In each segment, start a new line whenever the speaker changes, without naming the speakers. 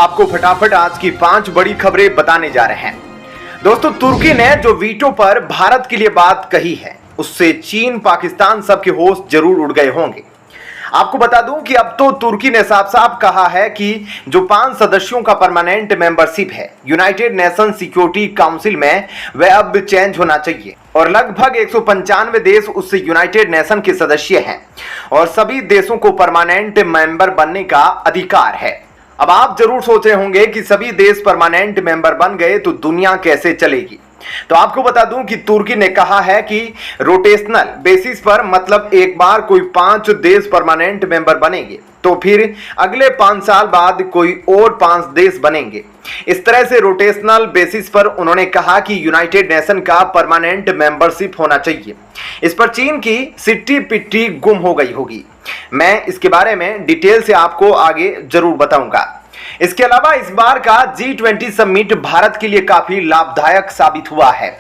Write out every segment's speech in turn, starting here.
आपको फटाफट आज की 5 बड़ी खबरें बताने जा रहे हैं। दोस्तों, तुर्की ने जो वीटो पर भारत के लिए बात कही है, उससे चीन, पाकिस्तान सबके होश जरूर उड़ गए होंगे। आपको बता दूं कि अब तो तुर्की ने साफ साफ कहा है कि जो 5 सदस्यों का परमानेंट मेंबरशिप है यूनाइटेड नेशन सिक्योरिटी काउंसिल में, वह अब चेंज होना चाहिए और लगभग 195 देश उससे यूनाइटेड नेशन के सदस्य हैं और सभी देशों को परमानेंट मेंबर बनने का अधिकार है। अब आप जरूर सोच रहे होंगे कि सभी देश परमानेंट मेंबर बन गए तो दुनिया कैसे चलेगी। तो आपको बता दूं कि तुर्की ने कहा है कि रोटेशनल बेसिस पर, मतलब एक बार कोई 5 देश परमानेंट मेंबर बनेंगे तो फिर अगले 5 साल बाद कोई और 5 देश बनेंगे। इस तरह से रोटेशनल बेसिस पर उन्होंने कहा कि यूनाइटेड नेशन का परमानेंट मेंबरशिप होना चाहिए। इस पर चीन की सिट्टी पिट्टी गुम हो गई होगी। मैं इसके बारे में डिटेल से आपको आगे जरूर बताऊंगा। इसके अलावा इस बार का G20 समिट भारत के लिए काफी लाभदायक साबित हुआ है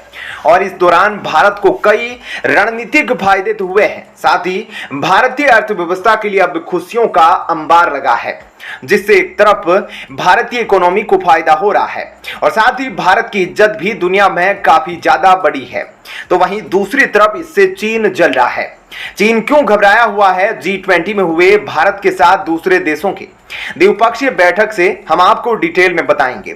और इस दौरान भारत को कई रणनीतिक फायदे तो हुए हैं, साथ ही भारतीय अर्थव्यवस्था के लिए अब खुशियों का अंबार लगा है, जिससे एक तरफ भारतीय इकोनॉमी को फायदा हो रहा है और साथ ही भारत की इज्जत भी दुनिया में काफी ज्यादा बड़ी है, तो वहीं दूसरी तरफ इससे चीन जल रहा है। चीन क्यों घबराया हुआ है G20 में हुए भारत के साथ दूसरे देशों के द्विपक्षीय बैठक से हम आपको डिटेल में बताएंगे।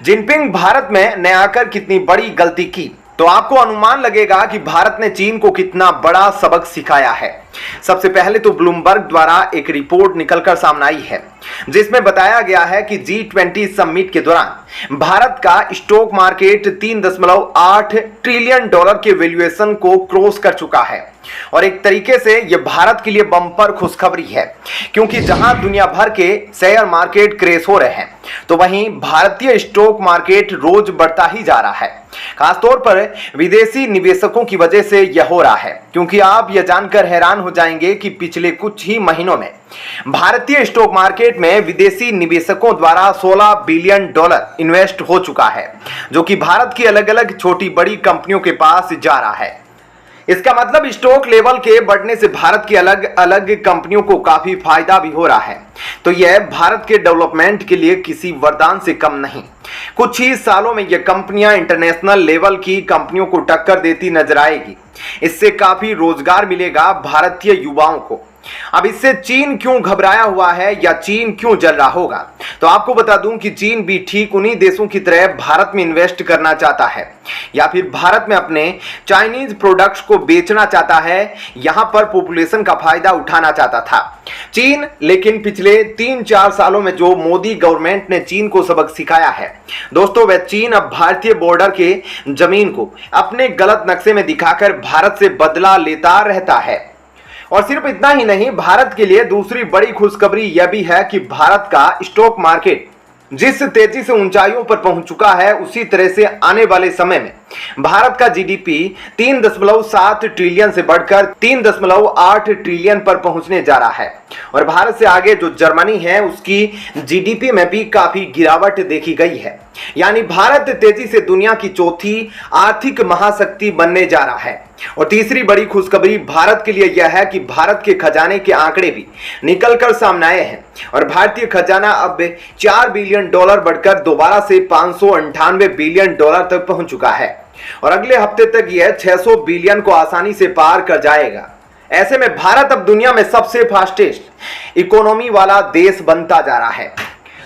जिनपिंग भारत में न आकर कितनी बड़ी गलती की, तो आपको अनुमान लगेगा कि भारत ने चीन को कितना बड़ा सबक सिखाया है। सबसे पहले तो ब्लूमबर्ग द्वारा एक रिपोर्ट निकलकर सामने आई है, जिसमें बताया गया है कि G20 समिट के दौरान भारत का स्टॉक मार्केट $3.8 ट्रिलियन के वैल्यूएशन को क्रॉस कर चुका है और एक तरीके से यह भारत के लिए बम्पर खुशखबरी है, क्योंकि जहां दुनिया भर के शेयर मार्केट क्रैश हो रहे हैं, तो वहीं भारतीय स्टॉक मार्केट रोज बढ़ता ही जा रहा है। खासतौर पर विदेशी निवेशकों की वजह से यह हो रहा है, क्योंकि आप यह जानकर हैरान हो जाएंगे कि पिछले कुछ ही महीनों में भारतीय स्टॉक मार्केट में विदेशी निवेशकों द्वारा $16 बिलियन इन्वेस्ट हो चुका है, जो कि भारत की अलग अलग छोटी बड़ी कंपनियों के पास जा रहा है। इसका मतलब स्टॉक लेवल के बढ़ने से भारत की अलग अलग कंपनियों को काफी फायदा भी हो रहा है, तो यह भारत के डेवलपमेंट के लिए किसी वरदान से कम नहीं। कुछ ही सालों में यह कंपनियां इंटरनेशनल लेवल की कंपनियों को टक्कर देती नजर आएगी। इससे काफी रोजगार मिलेगा भारतीय युवाओं को। अब इससे चीन क्यों घबराया हुआ है या चीन क्यों जल रहा होगा, तो आपको बता दूं कि चीन भी ठीक उन्हीं देशों की तरह भारत में इन्वेस्ट करना चाहता है या फिर भारत में अपने चाइनीज प्रोडक्ट्स को बेचना चाहता है, यहां पर पॉपुलेशन का फायदा उठाना चाहता था चीन। लेकिन पिछले 3-4 सालों में जो मोदी गवर्नमेंट ने चीन को सबक सिखाया है दोस्तों, वह चीन अब भारतीय बॉर्डर के जमीन को अपने गलत नक्शे में दिखाकर भारत से बदला लेता रहता है। और सिर्फ इतना ही नहीं, भारत के लिए दूसरी बड़ी खुशखबरी यह भी है कि भारत का स्टॉक मार्केट जिस तेजी से ऊंचाइयों पर पहुंच चुका है, उसी तरह से आने वाले समय में भारत का जीडीपी 3.7 ट्रिलियन से बढ़कर 3.8 ट्रिलियन पर पहुंचने जा रहा है और भारत से आगे जो जर्मनी है, उसकी जीडीपी में भी काफी गिरावट देखी गई है। यानी भारत तेजी से दुनिया की चौथी आर्थिक महाशक्ति बनने जा रहा है। और तीसरी बड़ी खुशखबरी भारत के लिए यह है कि भारत के खजाने के आंकड़े भी निकलकर सामने आए हैं और भारतीय खजाना अब $4 बिलियन बढ़कर दोबारा से $598 बिलियन तक पहुंच चुका है और अगले हफ्ते तक यह 600 बिलियन को आसानी से पार कर जाएगा। ऐसे में भारत अब दुनिया में सबसे फास्टेस्ट इकोनॉमी वाला देश बनता जा रहा है।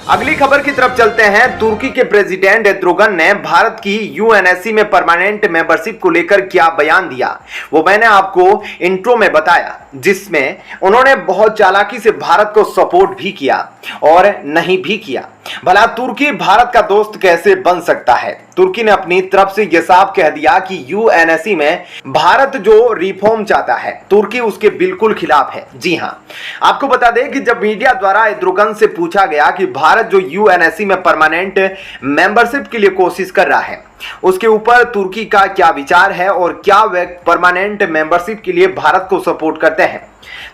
अगली खबर की तरफ चलते हैं। तुर्की के प्रेसिडेंट एर्दोगन ने भारत की यूएनएससी में परमानेंट मेंबरशिप को लेकर क्या बयान दिया, वो मैंने आपको इंट्रो में बताया, जिसमें उन्होंने बहुत चालाकी से भारत को सपोर्ट भी किया और नहीं भी किया। भला तुर्की भारत का दोस्त कैसे बन सकता है? तुर्की ने अपनी तरफ से यह साफ कह दिया कि यूएनएससी में भारत जो रिफॉर्म चाहता है, तुर्की उसके बिल्कुल खिलाफ है। जी हां, आपको बता दें कि जब मीडिया द्वारा एर्दोगन से पूछा गया कि भारत जो यूएनएससी में परमानेंट मेंबरशिप के लिए कोशिश कर रहा है, उसके ऊपर तुर्की का क्या विचार है और क्या वे परमानेंट मेंबरशिप के लिए भारत को सपोर्ट करते हैं,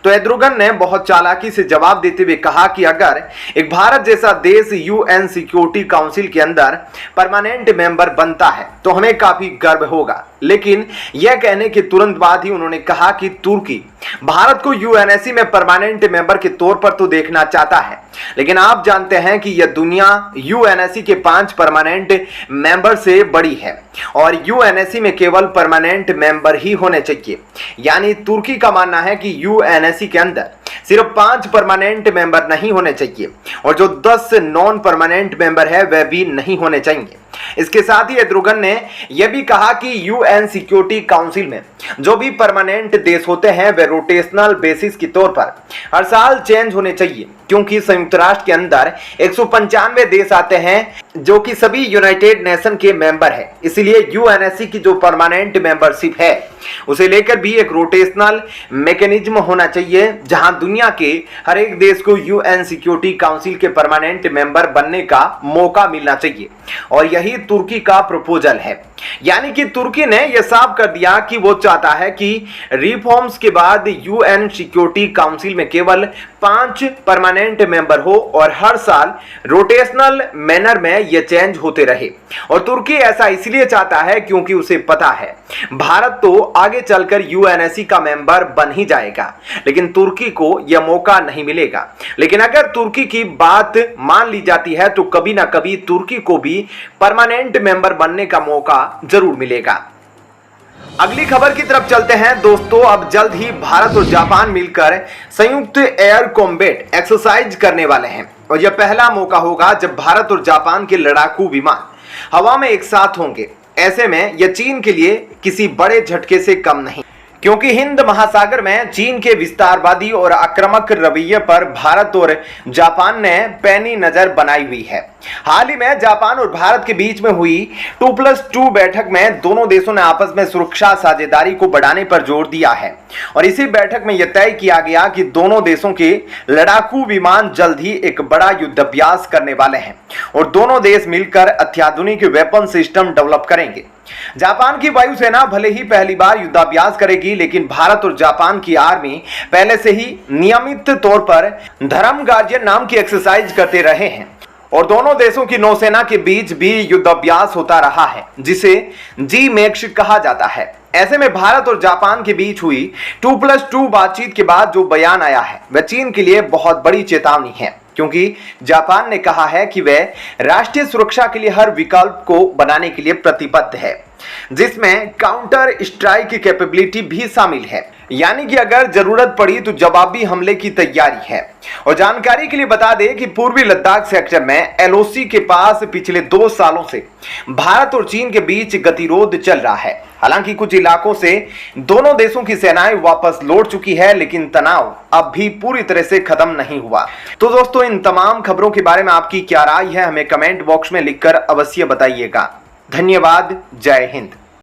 तो एर्दोगन ने बहुत चालाकी से जवाब देते हुए कहा कि अगर एक भारत जैसा देश यूएन सिक्योरिटी काउंसिल के अंदर परमानेंट मेंबर बनता है तो हमें काफी गर्व होगा, लेकिन यह कहने के तुरंत बाद ही उन्होंने कहा कि तुर्की भारत को यूएनएससी में परमानेंट मेंबर के तौर पर तो देखना चाहता है, लेकिन आप जानते हैं कि यह दुनिया यूएनएससी के 5 परमानेंट मेंबर से बड़ी है और यूएनएससी में केवल परमानेंट मेंबर ही होने चाहिए। यानी तुर्की का मानना है कि यूएनएससी के अंदर सिर्फ 5 परमानेंट मेंबर नहीं होने चाहिए और जो 10 नॉन परमानेंट मेंबर है वह भी नहीं होने चाहिए। इसके साथ ही एर्दोगन ने यह भी कहा कि यूएन सिक्योरिटी काउंसिल में जो भी परमानेंट देश होते हैं वे रोटेशनल बेसिस के तौर पर हर साल चेंज होने चाहिए, क्योंकि संयुक्त राष्ट्र के अंदर 195 देश आते हैं जो कि सभी यूनाइटेड नेशन के मेंबर हैं। इसलिए यूएनएससी की जो परमानेंट मेंबरशिप है उसे लेकर भी एक रोटेशनल मैकेनिज्म होना चाहिए, जहां दुनिया के हर एक देश को यूएन सिक्योरिटी काउंसिल के परमानेंट मेंबर बनने का मौका मिलना चाहिए और यही तुर्की का प्रपोजल है। यानी कि तुर्की ने यह साफ कर दिया कि वो चाहता है कि रिफॉर्म्स के बाद यूएन सिक्योरिटी काउंसिल में केवल 5 परमानेंट मेंबर हो और हर साल रोटेशनल मैनर में यह चेंज होते रहे। और तुर्की ऐसा इसलिए चाहता है क्योंकि उसे पता है भारत तो आगे चलकर यूएनएससी का मेंबर बन ही जाएगा, लेकिन तुर्की को यह मौका नहीं मिलेगा। लेकिन अगर तुर्की की बात मान ली जाती है तो कभी ना कभी तुर्की को भी परमानेंट मेंबर बनने का मौका जरूर मिलेगा। अगली खबर की तरफ चलते हैं दोस्तों। अब जल्द ही भारत और जापान मिलकर संयुक्त एयर कॉम्बैट एक्सरसाइज करने वाले हैं और यह पहला मौका होगा जब भारत और जापान के लड़ाकू विमान हवा में एक साथ होंगे। ऐसे में यह चीन के लिए किसी बड़े झटके से कम नहीं, क्योंकि हिंद महासागर में चीन के विस्तारवादी और आक्रामक रवैये पर भारत और जापान ने पैनी नजर बनाई हुई है। हाल ही में जापान और भारत के बीच में हुई 2+2 बैठक में दोनों देशों ने आपस में सुरक्षा साझेदारी को बढ़ाने पर जोर दिया है और इसी बैठक में यह तय किया गया कि दोनों देशों के लड़ाकू विमान जल्द ही एक बड़ा युद्धाभ्यास करने वाले हैं और दोनों देश मिलकर अत्याधुनिक वेपन सिस्टम डेवलप करेंगे। जापान की वायुसेना भले ही पहली बार युद्धाभ्यास करेगी, लेकिन भारत और जापान की आर्मी पहले से ही नियमित तौर पर धर्म गार्जियन नाम की एक्सरसाइज करते रहे हैं और दोनों देशों की नौसेना के बीच भी युद्धाभ्यास होता रहा है, जिसे जी-मैक्स कहा जाता है। ऐसे में भारत और जापान के बीच हुई 2+2 बातचीत के बाद जो बयान आया है वह चीन के लिए बहुत बड़ी चेतावनी है, क्योंकि जापान ने कहा है कि वह राष्ट्रीय सुरक्षा के लिए हर विकल्प को बनाने के लिए प्रतिबद्ध है, जिसमें काउंटर स्ट्राइक कैपेबिलिटी भी शामिल है। यानी कि अगर जरूरत पड़ी तो जवाबी हमले की तैयारी है। और जानकारी के लिए बता दें कि पूर्वी लद्दाख सेक्टर में एलओसी के पास पिछले 2 सालों से भारत और चीन के बीच गतिरोध चल रहा है। हालांकि कुछ इलाकों से दोनों देशों की सेनाएं वापस लौट चुकी है, लेकिन तनाव अब भी पूरी तरह से खत्म नहीं हुआ। तो दोस्तों, इन तमाम खबरों के बारे में आपकी क्या राय है, हमें कमेंट बॉक्स में लिखकर अवश्य बताइएगा। धन्यवाद। जय हिंद।